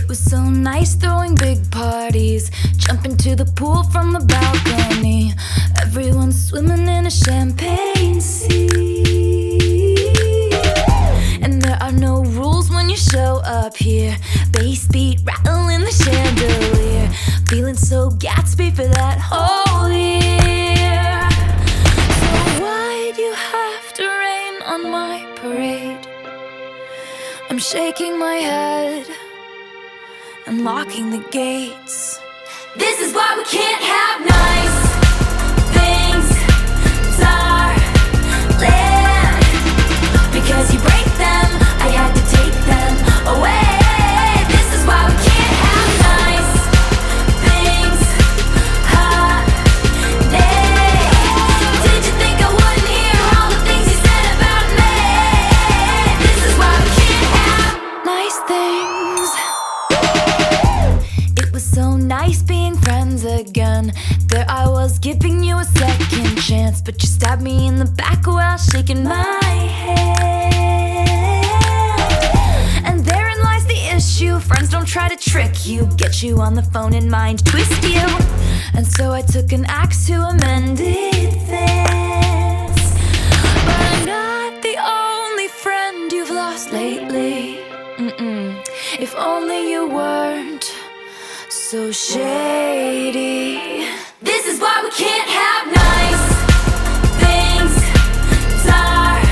It was so nice throwing big parties, jumping to the pool from the balcony. Everyone swimming in a champagne sea. And there are no rules when you show up here. Bass beat rattling the chandelier. Feeling so Gatsby for that whole year. So why'd you have to rain on my parade? I'm shaking my head and locking the gates. This is why we can't have nice things, darling. Because you break them, I had to take them away. This is why we can't have nice things, honey. Did you think I wouldn't hear all the things you said about me? This is why we can't have nice things. It was so nice being friends again. There I was giving you a second chance, but you stabbed me in the back while shaking my hand. And therein lies the issue. Friends don't try to trick you, get you on the phone and mind twist you. And so I took an axe to amend this. But I'm not the only friend you've lost lately. If only you weren't so shady. This is why we can't have nice things, darling.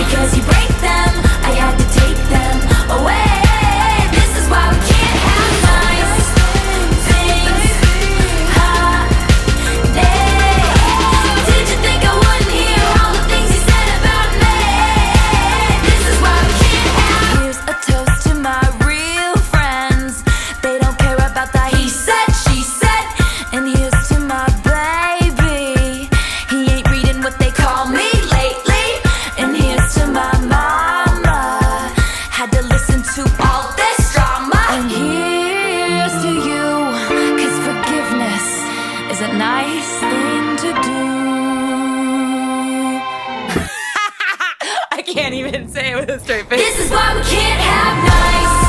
Because you break them, I had to take them away. This is why we can't have nice things, honey. Did you think I wouldn't hear all the things you said about me? This is why we can't have. Here's a toast to my real friends. They don't care about the he said, she said. And here's to my baby. He ain't reading what they call me lately. And here's to my mama. Had to listen to all this drama. And here's to you, 'cause forgiveness is a nice thing to do. I can't even say it with a straight face. This is why we can't have nice